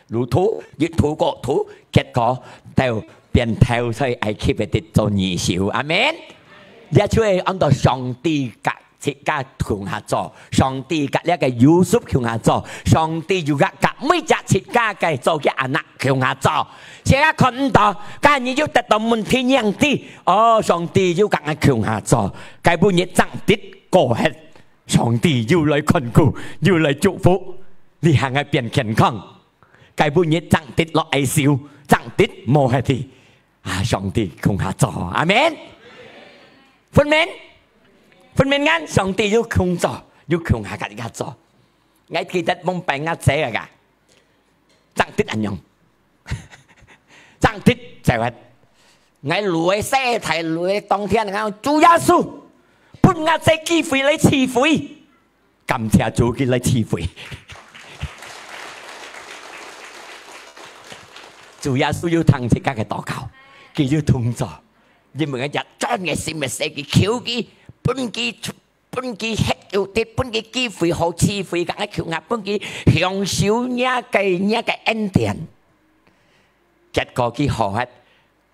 如土越土個土結果就變頭所以愛去俾啲做兒小阿們一出去按照上帝設計強下做上帝嘅呢個優秀強下做上帝要嘅每隻設計嘅做嘅阿納強下做現在看到假如要得到滿天樣地哦上帝要嘅強下做佢本嘢爭啲過hết上帝要嚟困顧要嚟祝福你行係變健康cái bữa nhật chẳng tít lo ai siêu chẳng tít mồ hay thì song ti không hạ trò amen phân men ngăn song ti yêu không trò yêu không hạ cả trò ngay khi đất bông bánh ngắt xe cả chẳng tít anh nhung chẳng tít chạy hết ngay lùi xe thầy lùi tông thiên ngao chú Giêsu bún ngắt xe chi phí lấy chi phí cảm謝chủ cái lấy chi phí主耶穌要聽自家嘅禱告，佢要同助，因為一日將嘅事咪寫佢橋佢本佢吃要啲本佢機會好智慧嘅橋壓本佢享受呢個恩典，結果佢學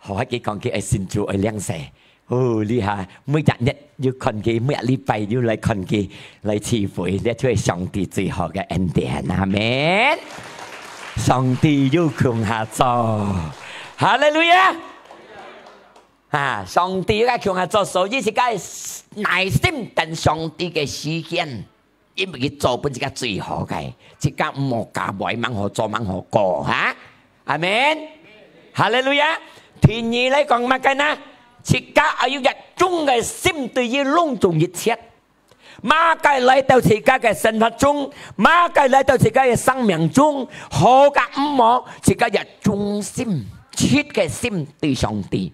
佢講佢係信主係兩世，哦厲害！每日要看佢，每日禮拜要嚟看佢嚟智慧，呢就係上帝最好嘅恩典，阿們。上帝要強下做，哈利路亞！上帝要強下做，所以是個耐心等上帝嘅時間，因為佢做本是個最好嘅，即個唔好假壞，唔好做，唔好過嚇，阿們，哈利路亞！天意嚟講乜嘅呢？即個要日中嘅心對於隆重熱切。馬該來到自家嘅生活中，馬該來到自家嘅生命中，好嘅唔好，自家嘅忠心、切嘅心對上帝，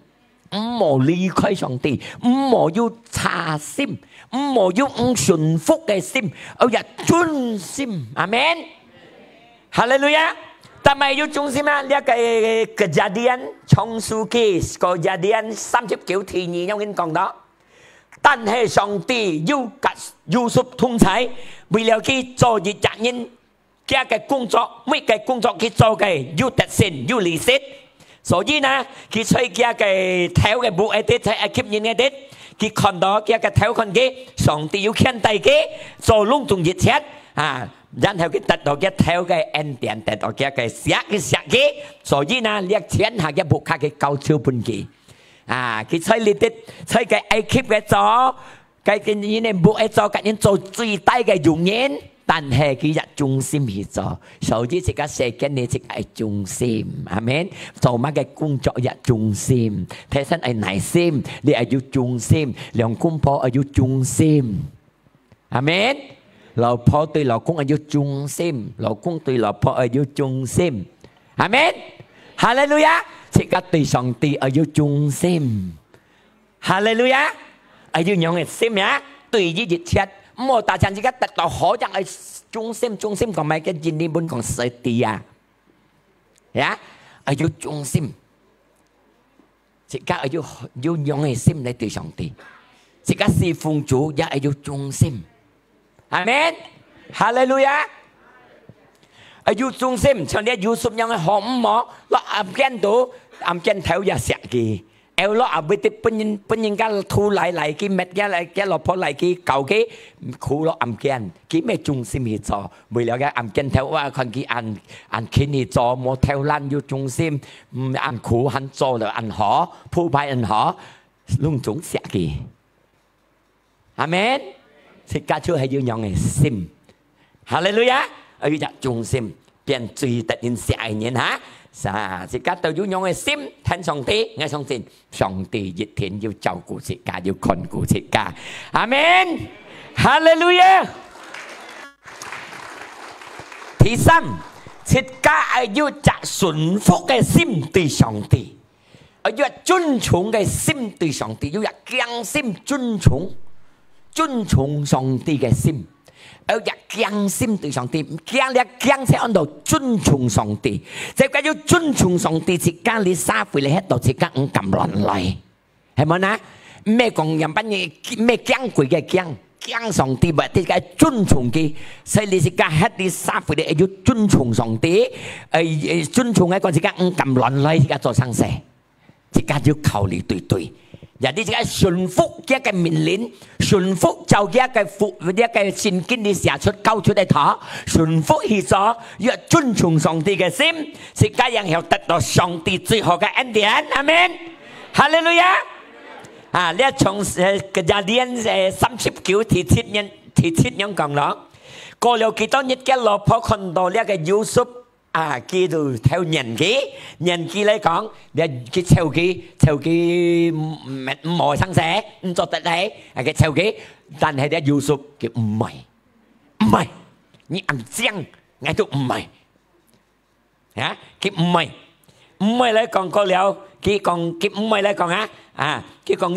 唔好離開上帝，唔好要差心，唔好要唔順服嘅心，要有忠心，阿們，哈利路亞。但係要忠心啊！呢個Kejadian創世記個Kejadian 39天意有經講到。但係上帝要求通才，為了佢做熱責任嘅工作，每個工作佢做嘅要特性要利息，所以呢，佢吹嘅頭嘅部一啲係埃及人嘅啲，佢看到嘅頭看嘅，上帝要看待嘅，做隆重熱切然後佢得到嘅頭嘅恩典，得到嘅寫嘅，所以呢，呢錢下嘅部卡嘅高超半嘅。佢吹呢啲吹嘅埃及嘅做，佢嘅呢部嘅做，佢做最低嘅容忍，但係佢日忠心去做，所以這個世界你就係忠心，阿們，做乜嘅工作日忠心，睇身係耐心，你係要忠心，兩公婆係要忠心，阿們，老婆對老公係要忠心，老公對老婆係要忠心，阿們，哈利路亞。即刻對上帝係要忠心，哈利路亞，係要用嘅心呀，對於熱切，唔好大陣即刻得到好人係忠心講咪嘅印尼本講實啲啊，呀，係要忠心，即刻係要用嘅心嚟對上帝，即刻侍奉主也係要忠心，阿們，哈利路亞。要忠心，像啲要信仰嘅好唔好？落暗間度，暗間頭也食嘅，落暗邊啲本人家吐嚟嘅，乜嘅落破嚟嘅，舊嘅苦落暗間，佢咩忠心去做？為了嘅暗間頭話，看佢按勤去做，冇頭爛要忠心，唔按苦肯做就按好，鋪排按好，隆重食嘅。阿們，食家就係要用嘅心，哈利路亞。要日忠心，變最得人錫愛人嚇，自家都要用嘅心聽上帝，我相信上帝一天要照顧自家，要看顧自家，阿們，哈利路亞。第三，切家要扎順服嘅心對上帝，要尊重嘅心對上帝，要敬心尊重上帝嘅心，要敬心對上帝，敬喺安度尊重上帝，即係要尊重上帝，切家你撒回你喺度，切家唔咁亂嚟，係咪啊？咩講人班嘢咩敬貴嘅敬上帝，或者係尊重佢，所以你是家喺你撒回你要尊重上帝，尊重一個自己唔咁亂嚟，自己做生事，自己要求你對。有啲自己順服一個命令，順服就一個聖經你寫出交出嚟睇，順服起咗要尊重上帝嘅心，自己然後得到上帝最好嘅恩典，阿們，哈利路亞。啊！呢一從嘅廿39提七樣講咯，過了幾多日嘅老婆看到呢個約瑟啊，佢就睇年紀嚟講，佢湊佢唔冇生死，唔做得嚟，佢湊佢，但係呢約瑟佢唔係，你唔正，我都唔係，啊，佢唔係嚟講過了，佢唔係嚟講啊。佢講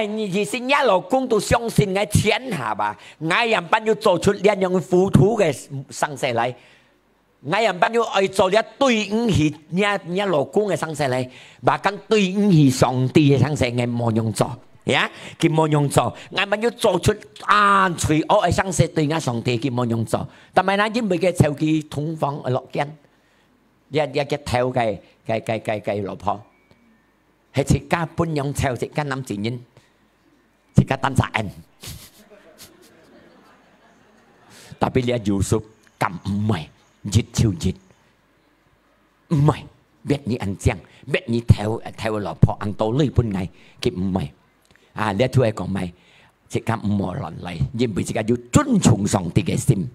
你是你老公都相信我天下吧，我人班要做出兩樣糊塗嘅生死嚟，我人班要愛做一對唔起你老公嘅生死嚟，把跟對唔起上帝嘅生死，我冇用做，呀，佢冇用做，我們要做出啱隨我嘅生死對我上帝，佢冇用做，但係呢因為佢湊佢同房落間，一個頭嘅老婆。係自家搬樣湊，自家諗自然，自家單殺人。特別你阿約瑟咁唔係熱超熱，唔係別你安將，別你睇老婆按道理搬藝，佢唔係。啊，呢一套係講咩？自家唔好亂嚟，因為自家要尊重上帝嘅心，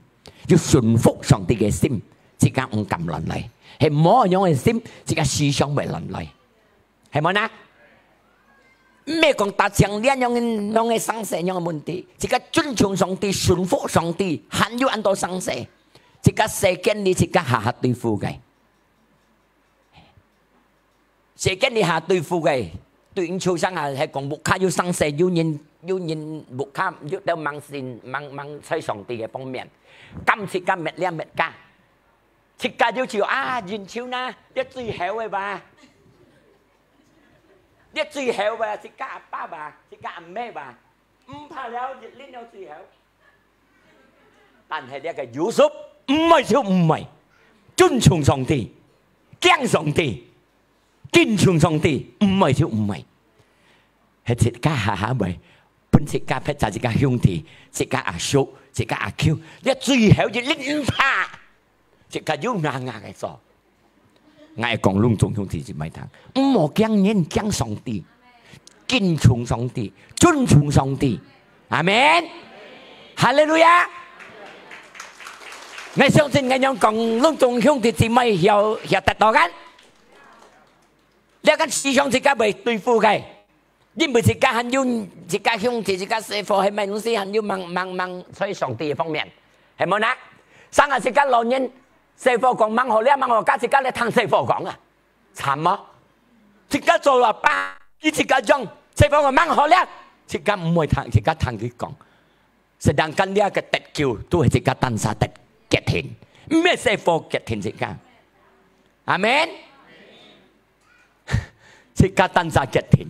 要順服上帝嘅心，自家唔咁亂嚟，係冇樣嘅心，自家思想咪亂嚟。係咪啊？咩講達成呢樣嘅生死樣嘅問題？自己尊重上帝、順服上帝，很要按到生死。自己世間你自己下對付嘅，世間你下對付嘅，對應超生係講木卡要生死，要認木卡要到盲線盲吹上帝嘅方面。今次今日兩日家，自己要照認超啦，一最好嘅吧。你最好吧，自家阿爸吧，自家阿妹吧，唔怕了，你有最好。但係呢個約瑟唔係就唔係，尊重上帝，敬上帝，尊重上帝，唔係就唔係。係自家下咪，本自家撇就自家兄弟，自家阿叔，自家阿 Q， 你最好就你唔怕，自家要硬嘅做。我係講隆重兄弟姊妹談，唔好驚人驚上帝，敬重上帝，尊重上帝，阿們，哈利路亞。我相信我樣講隆重兄弟姊妹有得到嘅，你個思想自己被對付嘅，因為自己很要自己兄弟自己師傅係咪公司很要問在上帝嘅方面，係冇啦，生下自己老人。師傅講掹好咧，掹好家自家咧聽師傅講啊，慘啊！自家做老爸，你自家用師傅講掹好咧，自家唔會聽，自家聽佢講。實際跟呢一個特叫都係自家單殺特結天，咩師傅結天自家，阿們，自家單殺結天，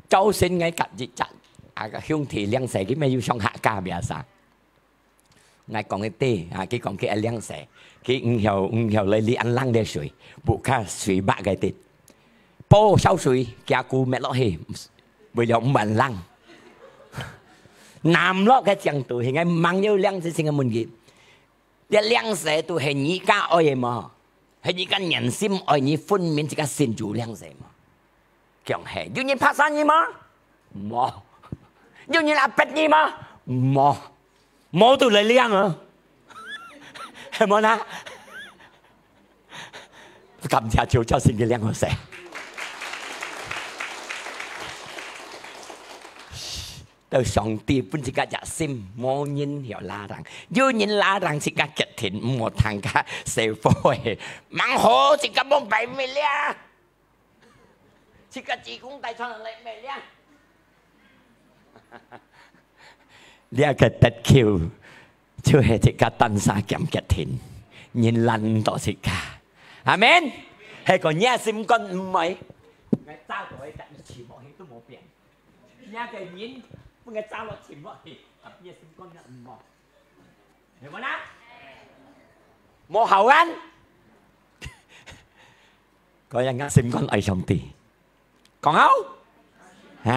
就算我隔日日啊個兄弟兩世，佢咪要上下家咩啥？我講一啲啊，佢講佢係兩世，佢唔曉嚟你ăn lăng嘅水，不卡水白嘅啲，煲燒水加固咩落去，為咗唔ăn lăng，南落嘅程度係我mang yêu兩世先嘅問題，一兩世都係你家愛嘛，係你家人心愛你分娩自家先做兩世嘛，強係要你拍生意嗎？冇，要你阿伯你嗎？冇。冇到你靚啊，係咪啦？感謝主，就先嘅靚好食。到上帝本自家入心，冇人又拉人，要人拉人自家極田冇談家社會，蠻好自家冇擺咩咧，自家自公大創嚟咩咧？呢個特橋就係自家登山減極田，人爛到自家，阿們係個嘢心肝唔係，我揸到喺近前幕戲都冇變，呢個人。我揸落前落去，特別心肝嘅唔望，明唔明啊？冇後恩，嗰人嘅心肝愛上帝，講好啊！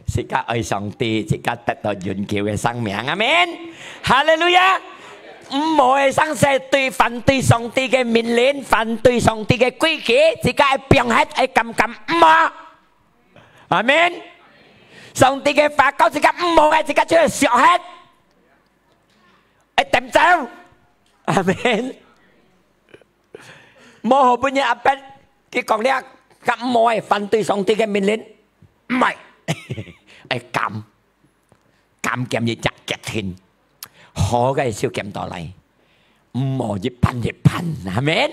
自家愛上帝，自家得到永久嘅生命，阿們，哈利路亞！唔好係生世對反對上帝嘅命令，反對上帝嘅規矩，自家係變hết，係咁唔好。阿們，上帝嘅法教自家唔好嘅，自家出去學hết，係點走？阿們，冇好半日阿伯佢講咧，咁唔好係反對上帝嘅命令，唔係，係減減一隻極天，好嘅少減到嚟，唔好一般一般，阿們。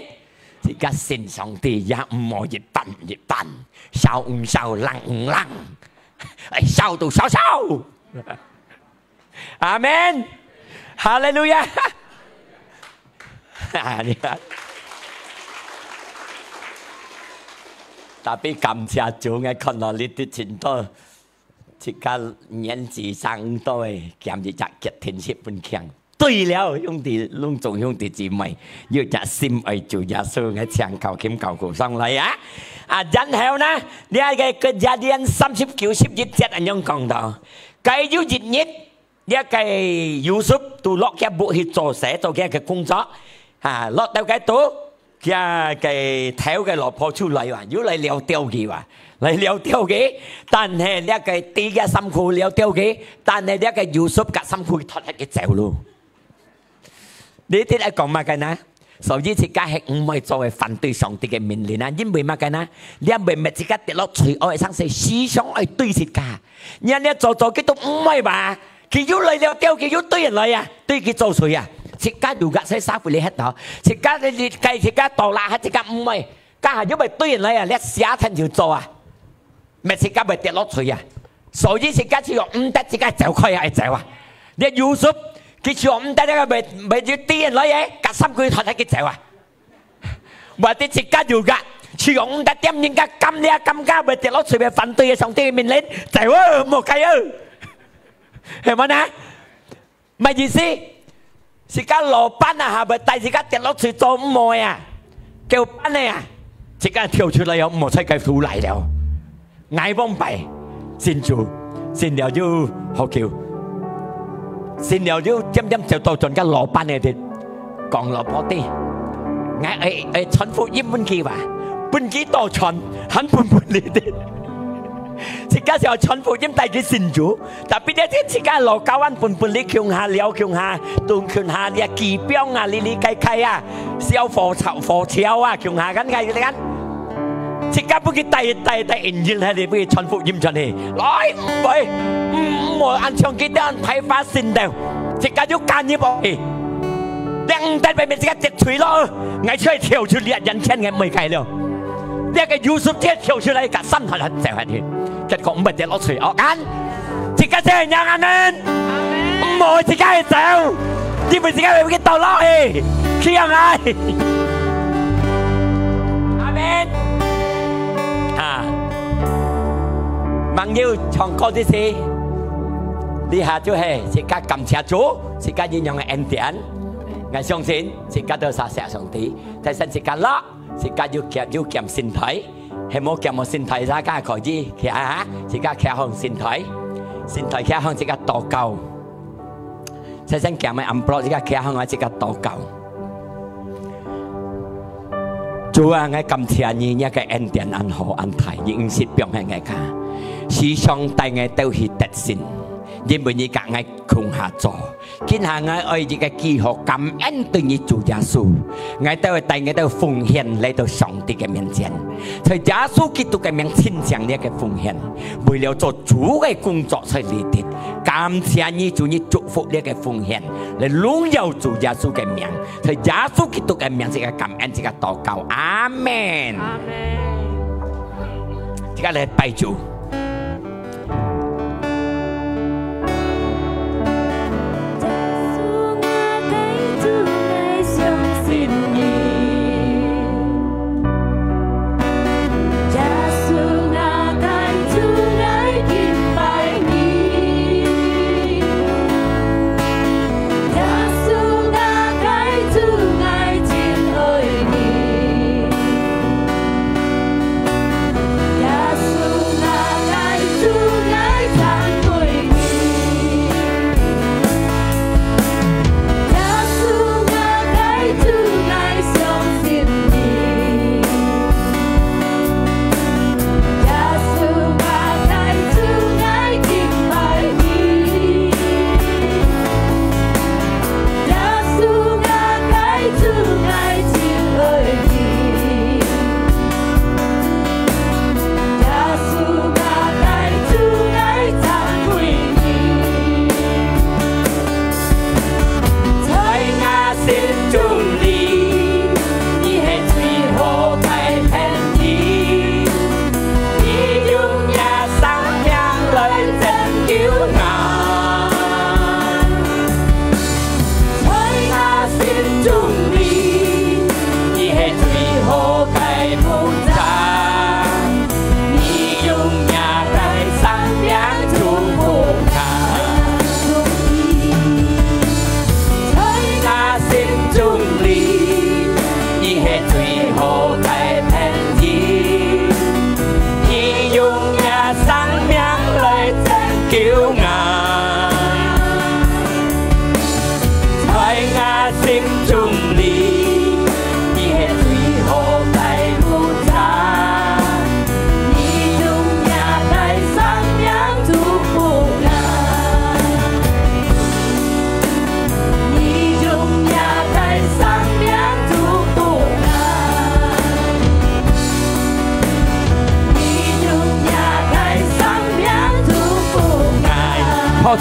自家信上帝也唔好一般一般，笑唔笑，冷唔冷，笑到笑笑。阿們，哈利路亞。特別感謝主，我看到你啲前途，自家年紀上到嘅，減一隻極天色本強。對了，兄弟，隆重兄弟姊妹，要熱心愛主耶穌嘅長求謙求告上嚟啊！然後呢，呢個廿年39、11節咁樣講到，佢要熱熱，呢個約瑟都落嘅步去做寫做嘅工作，落到嘅度，嘅睇嘅老婆出嚟話，要嚟撩掉佢話。嚟撩掉佢，但係呢個第嘅辛苦撩掉佢，但係呢個約瑟嘅辛苦脫佢走咯。你啲係講乜嘅呢？所以自家係唔係作為反對上帝嘅命令啊？因為乜嘅呢？你係咪自家跌落水愛生死思想愛對自家？人哋做佢都唔係吧？佢要嚟了掉佢要對人嚟啊，對佢做水啊！自家如果使衫褲你喺度，自家你計自家度啦，自家唔係，家下因為對人嚟啊，你下天就做啊，咪自家咪跌落水啊！所以自家只用唔得，自家走開啊，走啊！你約束。佢做唔得咧，咪要啲人嚟嘅，隔三個月頭睇佢走啊！或者自家做噶，做唔得點人家咁你啊咁家咪跌落水咪反對嘅上帝嘅命令，走啊冇計啊，係咪啊？咪意思，自家老闆啊，係咪帶自家跌落水做唔愛啊？叫班你啊，自家跳出嚟又冇使計苦嚟了，嗌幫弊，先做，先了就好叫。先了就漸漸就到盡家老闆嚟啲講老婆啲，我傳福音本機話，本機多傳，很半嚟啲。自家就傳福音帶佢信主，特別咧啲自家老教灣半你強下了強下，動強下你機標啊，你計啊，小貨潮啊，強下緊計你緊。自家不佢帶人員喺你，不佢傳福音出嚟，來唔會。我按唱機單睇法先到，自家要間嘢噃，你唔得俾咪自家直吹咯，我出去跳出嚟人錢嘅唔計咯，呢個約瑟即係跳出嚟，夾心頭就係佢，結果唔係跌落水惡眼，自家真係有眼呢，唔好自家去走，因為自家會跌落去，佢又嗌，阿們啊，盟友唱歌啲事。呢下就係自家感謝主，自家應用嘅恩典，我相信自家都實謝上帝。但係自家啦，自家要夾身體，係冇夾冇身體，大家可以夾下，自家夾向身體，身體夾向自家禱告。細聲夾埋暗布，自家夾向我自家禱告。主啊，我感謝你一個恩典安好安泰，應是表現我家，時常帶我到去得勝。因為你夾硬窮下做，見下我愛一個記號感恩對你主耶穌，我都會帶我都奉獻嚟到上帝嘅面前，在耶穌基督嘅名獻上呢個奉獻，為了做主嘅工作才嚟的，感謝你主你祝福呢個奉獻，嚟榮耀主耶穌嘅名，在耶穌基督嘅名這個感恩這個禱告，阿門。阿門。而家嚟拜主。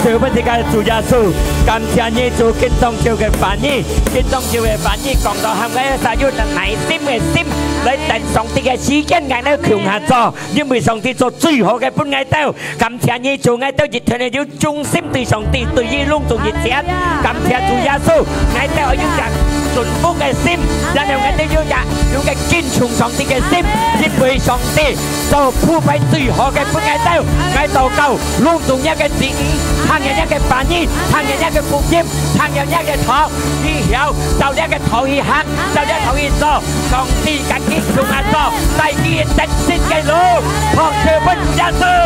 求不這個主耶穌，感謝你做激動潮嘅反應，激動潮嘅反應講到係咪實要內心嘅心嚟等上帝嘅時間，我哋強下做，因為上帝做最好嘅本愛豆。感謝你做愛豆，熱團要忠心對上帝，對於隆重熱切。感謝主耶穌，愛豆要講順服嘅心，然後我哋要嘅堅從上帝嘅心，因為上帝做鋪排最好嘅本愛豆，愛豆夠隆重一嘅旨意。ทางอย่างนี้ก็ปานีทางอย่างนี้ก็ปุกยิ้มทางอย่างนี้ก็ท้อที่เหี่ยวเจ้าเนี้ยก็ท้ออีหักเจ้าเนี้ยท้ออีโซ่กองตีกันกินสุงอาโซ่ใส่กีนเต็ดสิ้นไกลูกพอเชื่อพระเจ้าสู้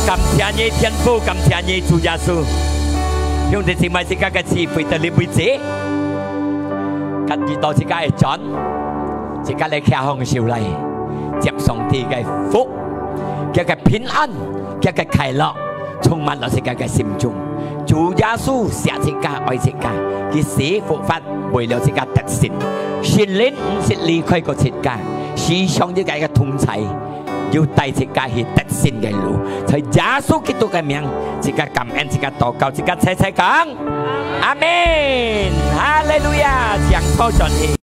กำเทียนยี่เทียนฟูกำเทียนยี่主耶穌用的是咪是家嘅智慧的你輩子跟住到自己嘅準自己嚟開紅燒嚟接上帝嘅福叫佢平安，叫佢快樂，充滿咗自己嘅心中。主耶穌錫自己愛自己，佢死復活為了自己得勝。聖靈唔是離開過自己，是上自己嘅同在，要帶自己去得勝嘅路。在耶穌基督嘅名，自己感恩，自己禱告，自己齊齊講，阿門，哈利路亞，將福傳去。